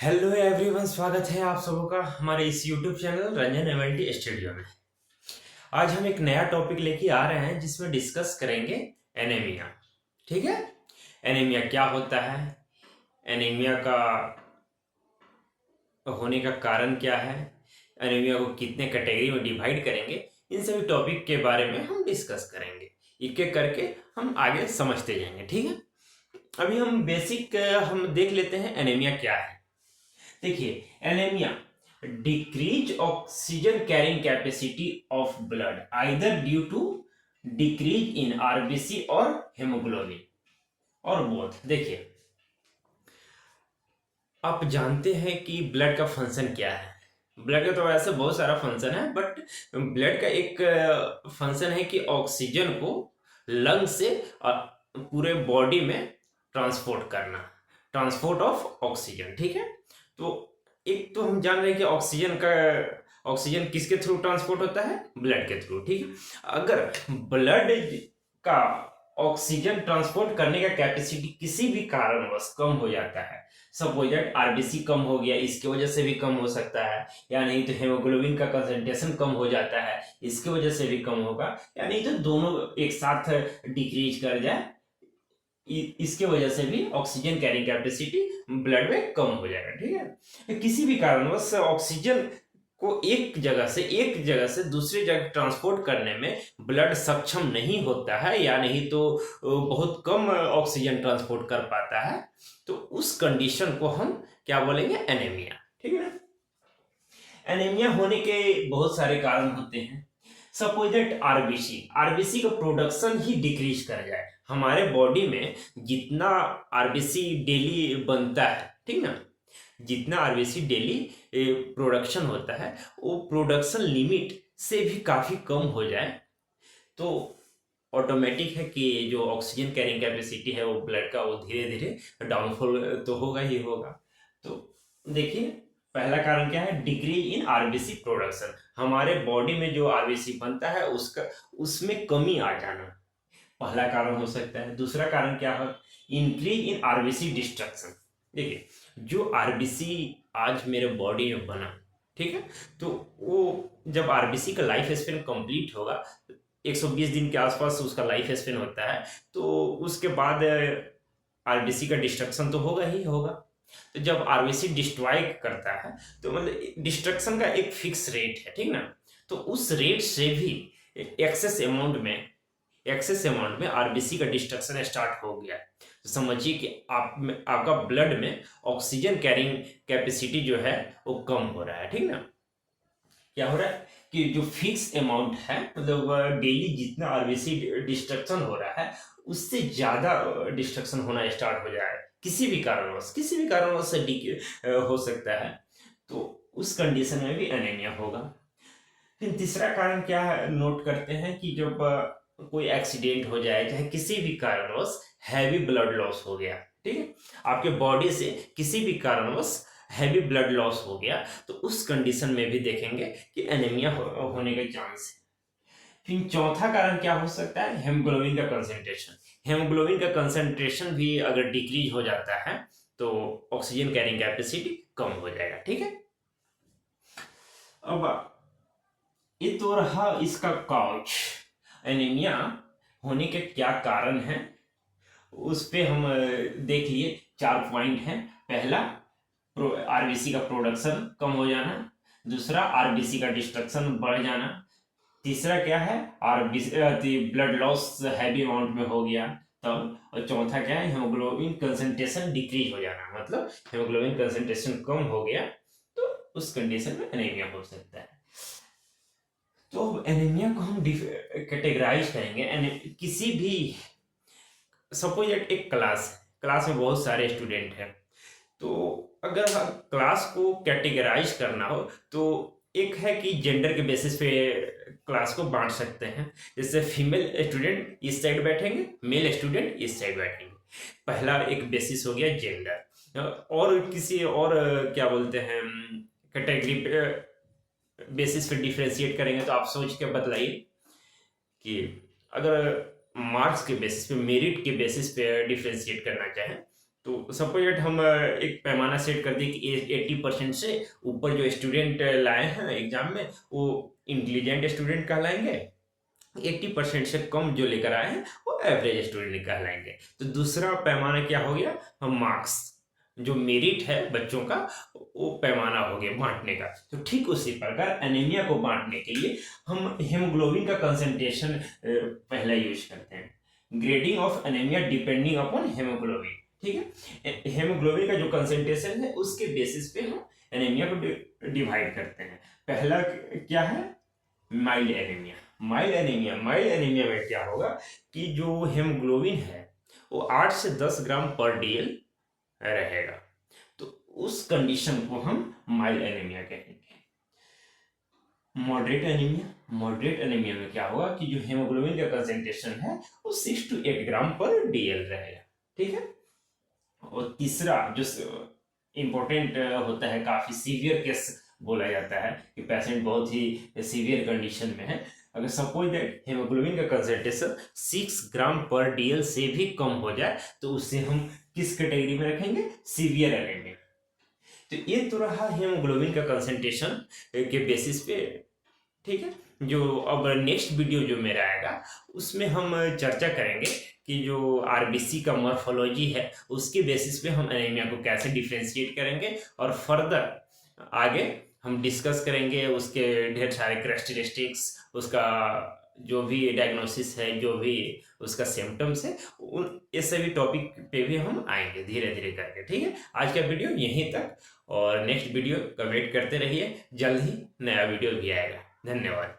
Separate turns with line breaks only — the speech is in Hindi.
हेलो एवरीवन, स्वागत है आप सबों का हमारे इस YouTube channel Ranjan MLT studio में। आज हम एक नया टॉपिक लेके आ रहे हैं जिसमें डिस्कस करेंगे एनीमिया। ठीक है। एनीमिया क्या होता है, एनीमिया का होने का कारण क्या है, एनीमिया को कितने कैटेगरी में डिवाइड करेंगे, इन सभी टॉपिक के बारे में हम डिस्कस करेंगे। एक एक करके हम आगे समझते जाएंगे। ठीक है। अभी हम बेसिक हम देख लेते हैं एनीमिया क्या है। देखिए, anaemia decrease oxygen carrying capacity of blood either due to decrease in RBC और हेमोग्लोबिन और बोथ। देखिए, आप जानते हैं कि ब्लड का फंक्शन क्या है। ब्लड का तो वैसे बहुत सारा फंक्शन है, बट ब्लड का एक फंक्शन है कि ऑक्सीजन को लंग से पूरे बॉडी में ट्रांसपोर्ट करना, ट्रांसपोर्ट ऑफ ऑक्सीजन। ठीक है। तो एक तो हम जान रहे हैं कि ऑक्सीजन किसके थ्रू ट्रांसपोर्ट होता है, ब्लड के थ्रू। ठीक है। अगर ब्लड का ऑक्सीजन ट्रांसपोर्ट करने का कैपेसिटी किसी भी कारणवश कम हो जाता है, सपोज दैट आरबीसी कम हो गया, इसकी वजह से भी कम हो सकता है, या नहीं तो हेमोग्लोबिन का कंसंट्रेशन कम हो जाता है, इसकी वजह से भी कम होगा, या नहीं तो दोनों एक साथ डिक्रीज कर जाए, इसके वजह से भी ऑक्सीजन कैरिंग कैपेसिटी ब्लड में कम हो जाएगा। ठीक है। किसी भी कारणवश ऑक्सीजन को एक जगह से दूसरी जगह ट्रांसपोर्ट करने में ब्लड सक्षम नहीं होता है, या नहीं तो बहुत कम ऑक्सीजन ट्रांसपोर्ट कर पाता है, तो उस कंडीशन को हम क्या बोलेंगे, एनीमिया। ठीक है। एनीमिया होने के बहुत सारे कारण होते हैं। सपोज दैट आरबीसी का प्रोडक्शन ही डिक्रीज कर जाए, हमारे बॉडी में जितना आरबीसी डेली बनता है, ठीक ना, जितना आरबीसी डेली प्रोडक्शन होता है, वो प्रोडक्शन लिमिट से भी काफी कम हो जाए, तो ऑटोमेटिक है कि जो ऑक्सीजन कैरिंग कैपेसिटी है वो ब्लड का, वो धीरे धीरे डाउनफॉल तो होगा ही होगा। तो देखिए, पहला कारण क्या है, डिक्रीज इन आरबीसी प्रोडक्शन, हमारे बॉडी में जो आरबीसी बनता है उसका उसमें कमी आ जाना पहला कारण हो सकता है। दूसरा कारण क्या है, इंक्रीज इन आरबीसी डिस्ट्रक्शन। देखिए, जो आरबीसी आज मेरे बॉडी में बना, ठीक है, तो वो जब आरबीसी का लाइफ स्पेन कंप्लीट होगा, 120 दिन के आसपास उसका लाइफ स्पेन होता है, तो उसके बाद आरबीसी का डिस्ट्रक्शन तो होगा ही होगा। तो जब आरबीसी डिस्ट्रॉय करता है, तो मतलब डिस्ट्रक्शन का एक फिक्स रेट है, ठीक ना, तो उस रेट से भी एक्सेस अमाउंट में आरबीसी का डिस्ट्रक्शन स्टार्ट हो गया, तो समझिए कि आपका ब्लड में ऑक्सीजन कैरिंग कैपेसिटी जो है वो कम हो रहा है। ठीक ना। क्या हो रहा है कि जो फिक्स अमाउंट है, मतलब डेली जितना आरबीसी डिस्ट्रक्शन हो रहा है, उससे ज्यादा डिस्ट्रक्शन होना स्टार्ट हो जाए, किसी भी कारणवश से हो सकता है, तो उस कंडीशन में भी एनीमिया होगा। फिर तीसरा कारण क्या है, नोट करते हैं कि जब कोई एक्सीडेंट हो जाए, चाहे किसी भी कारणवश हैवी ब्लड लॉस हो गया, ठीक है, आपके बॉडी से किसी भी कारणवश हैवी ब्लड लॉस हो गया, तो उस कंडीशन में भी देखेंगे कि एनीमिया होने का चांस है। फिर चौथा कारण क्या हो सकता है, हेमोग्लोबिन का कंसेंट्रेशन। हेमोग्लोबिन का कंसेंट्रेशन भी अगर डिक्रीज हो जाता है, तो ऑक्सीजन कैरिंग कैपेसिटी कम हो जाएगा। ठीक है। अब ये तो रहा इसका काउच, एनीमिया होने के क्या कारण है, उस पे हम देख लिए 4 पॉइंट हैं। पहला, आरबीसी का प्रोडक्शन कम हो जाना। दूसरा, आरबीसी का डिस्ट्रक्शन बढ़ जाना। तीसरा क्या है, RBC blood loss heavy amount में हो गया तब। और चौथा क्या है, हेमोग्लोबिन कंसंट्रेशन डिक्रीज हो जाना, मतलब हेमोग्लोबिन कंसंट्रेशन कम हो गया, तो उस कंडीशन में एनीमिया हो सकता है। तो एनीमिया को हम कैटेगराइज करेंगे, किसी भी, सपोज एक क्लास में बहुत सारे स्टूडेंट हैं, तो अगर क्लास को कैटेगराइज करना हो, तो एक है कि जेंडर के बेसिस पे क्लास को बांट सकते हैं। जैसे फीमेल स्टूडेंट इस साइड बैठेंगे, मेल स्टूडेंट इस साइड बैठेंगे, पहला एक बेसिस हो गया जेंडर। और किसी और क्या बोलते हैं, कैटेगरी बेसिस पे डिफ्रेंशिएट करेंगे, तो आप सोच के बतलाइए कि अगर मार्क्स के बेसिस पे, मेरिट के बेसिस पे डिफ्रेंशिएट करना चाहें, तो सपोज दैट हम एक पैमाना सेट कर दिए कि 80% से ऊपर जो स्टूडेंट लाए हैं एग्जाम में वो इंटेलिजेंट स्टूडेंट कहलाएंगे, 80% से कम जो लेकर आए हैं वो एवरेज स्टूडेंट कहलाएंगे। तो दूसरा पैमाना क्या हो गया, हम मार्क्स जो मेरिट है बच्चों का वो पैमाना हो गया बांटने का। तो ठीक उसी प्रकार एनीमिया को बांटने के लिए हम हेमोग्लोबिन का कंसंट्रेशन पहला यूज करते हैं। Grading of anaemia depending upon haemoglobin, ठीक है। हेमोग्लोबिन का जो कंसंट्रेशन है उसके बेसिस पे हम एनीमिया को डिवाइड करते हैं। पहला क्या है, माइल्ड एनीमिया। माइल्ड एनीमिया में क्या होगा कि जो हेमोग्लोबिन है वो 8 से 10 ग्राम पर डीएल रहेगा, तो उस कंडीशन को हम माइल्ड एनीमिया कहेंगे। मॉडरेट एनीमिया में क्या होगा कि जो हेमोग्लोबिन का कंसेंट्रेशन है वो 6 to 8 ग्राम पर डीएल रहेगा, ठीक है। और तीसरा जो इंपॉर्टेंट होता है, काफी सीवियर केस बोला जाता है कि पेशेंट बहुत ही सीवियर कंडीशन में है, अगर सपोज दैट हेमोग्लोबिन का कंसेंट्रेशन 6 ग्राम पर डीएल से भी कम हो जाए तो उसे हम किस कैटेगरी में रखेंगे, सीवियर एनीमिया। तो ये तो रहा हेमोग्लोबिन का कंसेंट्रेशन के बेसिस पे, ठीक है। जो अब नेक्स्ट वीडियो जो मेरा आएगा उसमें हम चर्चा करेंगे कि जो आरबीसी का मॉर्फोलॉजी है उसके बेसिस पे हम एनीमिया को कैसे डिफ्रेंशिएट करेंगे, और फर्दर आगे हम डिस्कस करेंगे उसके ढेर सारे कैरेक्टरिस्टिक्स, उसका जो भी डायग्नोसिस है, जो भी उसका सिम्टम्स है, उन ये सभी टॉपिक पे भी हम आएंगे धीरे धीरे करके, ठीक है। आज का वीडियो यहीं तक, और नेक्स्ट वीडियो का वेट करते रहिए, जल्द ही नया वीडियो भी आएगा। धन्यवाद।